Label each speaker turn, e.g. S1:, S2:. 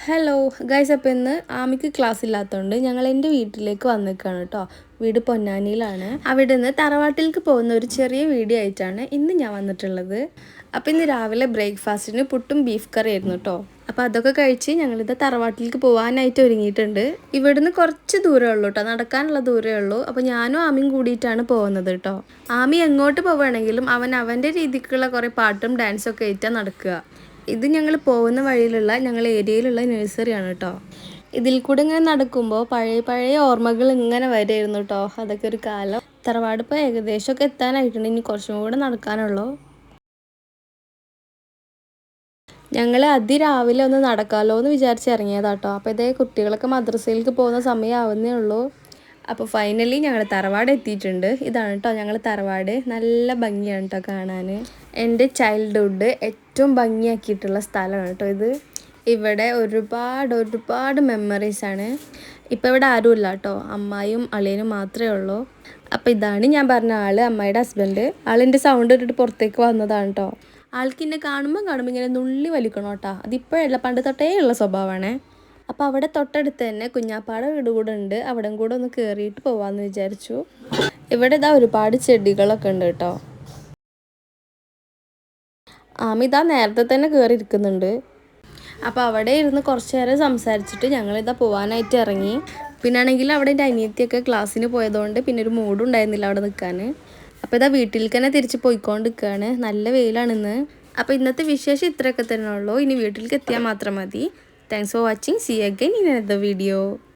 S1: Hello guys, അപ്പോൾ ഇന്ന് ആമിക്ക് class ഇല്ലാത്തതുകൊണ്ട് ഞങ്ങൾ എൻ്റെ വീട്ടിലേക്ക് വന്നിരിക്കുകയാണ് കേട്ടോ. വീട് പൊന്നാനിയിലാണ്. അവിടെ നിന്ന് തറവാട്ടിലേക്ക് പോകുന്ന ഒരു ചെറിയ വീഡിയോ ആയിട്ടാണ് ഇന്ന് ഞാൻ വന്നിട്ടുള്ളത്. അപ്പോൾ ഇന്ന് രാവിലെ ബ്രേക്ക്ഫാസ്റ്റിന് പുട്ടും ബീഫ് കറി ആയിരുന്നു കേട്ടോ. അപ്പോൾ അതൊക്കെ കഴിച്ച് ഞങ്ങളിത് തറവാട്ടിലേക്ക് പോകാനായിട്ട് ഒരുങ്ങിയിട്ടുണ്ട്. ഇവിടുന്ന് കുറച്ച് ദൂരമേ ഉള്ളൂ കേട്ടോ, നടക്കാനുള്ള ദൂരമേ ഉള്ളൂ. അപ്പോൾ ഞാനും ആമിയും കൂടിയിട്ടാണ് പോകുന്നത് കേട്ടോ. ആമി എങ്ങോട്ട് പോവുകയാണെങ്കിലും അവൻ്റെ രീതിക്കുള്ള കുറേ പാട്ടും ഡാൻസും ഒക്കെ ആയിട്ടാണ് നടക്കുക. ഇത് ഞങ്ങൾ പോകുന്ന വഴിയിലുള്ള ഞങ്ങളുടെ ഏരിയയിലുള്ള നഴ്സറിയാണ് കേട്ടോ. ഇതിൽ കൂടെ ഇങ്ങനെ നടക്കുമ്പോൾ പഴയ ഓർമ്മകൾ ഇങ്ങനെ വരുമായിരുന്നു കേട്ടോ. അതൊക്കെ ഒരു കാലം. തറവാട് ഇപ്പോൾ ഏകദേശമൊക്കെ എത്താനായിട്ടുണ്ട്, ഇനി കുറച്ചും കൂടെ നടക്കാനുള്ളൂ. ഞങ്ങൾ അതിരാവിലെ ഒന്ന് നടക്കാമല്ലോ എന്ന് വിചാരിച്ച് ഇറങ്ങിയതാട്ടോ. അപ്പോൾ ഇതേ കുട്ടികളൊക്കെ മദ്രസയിലേക്ക് പോകുന്ന സമയമാവുന്നേ ഉള്ളൂ. അപ്പോൾ ഫൈനലി ഞങ്ങൾ തറവാട് എത്തിയിട്ടുണ്ട്. ഇതാണ് കേട്ടോ ഞങ്ങൾ തറവാട്. നല്ല ഭംഗിയാണ് കേട്ടോ കാണാൻ. എൻ്റെ ചൈൽഡ്ഹുഡ് ഏറ്റവും ഭംഗിയാക്കിയിട്ടുള്ള സ്ഥലമാണ് കേട്ടോ ഇത്. ഇവിടെ ഒരുപാട് മെമ്മറീസാണ്. ഇപ്പോൾ ഇവിടെ ആരുമില്ല കേട്ടോ, അമ്മായിയും അളിയനും മാത്രമേ ഉള്ളൂ. അപ്പോൾ ഇതാണ് ഞാൻ പറഞ്ഞ ആൾ, അമ്മായിയുടെ ഹസ്ബൻഡ്. ആളിൻ്റെ സൗണ്ട് ഇട്ടിട്ട് പുറത്തേക്ക് വന്നതാണ് കേട്ടോ. ആൾക്ക് എന്നെ കാണുമ്പോൾ ഇങ്ങനെ നുള്ളി വലിക്കണം കേട്ടോ. അതിപ്പോഴല്ല, പണ്ട് തൊട്ടേ ഉള്ള സ്വഭാവമാണേ. അപ്പോൾ അവിടെ തൊട്ടടുത്ത് തന്നെ കുഞ്ഞാപ്പാടെ വീട് കൂടെ ഉണ്ട്. അവിടെ കൂടെ ഒന്ന് കയറിയിട്ട് പോവാമെന്ന് വിചാരിച്ചു. ഇവിടെ ഇതാ ഒരുപാട് ചെടികളൊക്കെ ഉണ്ട് കേട്ടോ. ആമിതാ നേരത്തെ തന്നെ കയറി ഇരിക്കുന്നുണ്ട്. അപ്പോൾ അവിടെ ഇരുന്ന് കുറച്ച് നേരം സംസാരിച്ചിട്ട് ഞങ്ങളിതാ പോകാനായിട്ട് ഇറങ്ങി. പിന്നെ ആണെങ്കിൽ അവിടെ എൻ്റെ അനിയത്തിയൊക്കെ ക്ലാസ്സിന് പോയതുകൊണ്ട് പിന്നെ ഒരു മൂഡും ഉണ്ടായിരുന്നില്ല അവിടെ നിൽക്കാൻ. അപ്പോൾ ഇതാ വീട്ടിലേക്ക് തന്നെ തിരിച്ച് പോയിക്കൊണ്ടിരിക്കുകയാണ്. നല്ല വെയിലാണിന്ന്. അപ്പോൾ ഇന്നത്തെ വിശേഷം ഇത്രയൊക്കെ തന്നെ ഉള്ളൂ. ഇനി വീട്ടിലേക്ക് എത്തിയാൽ മാത്രം മതി. Thanks for watching. See you again in another video.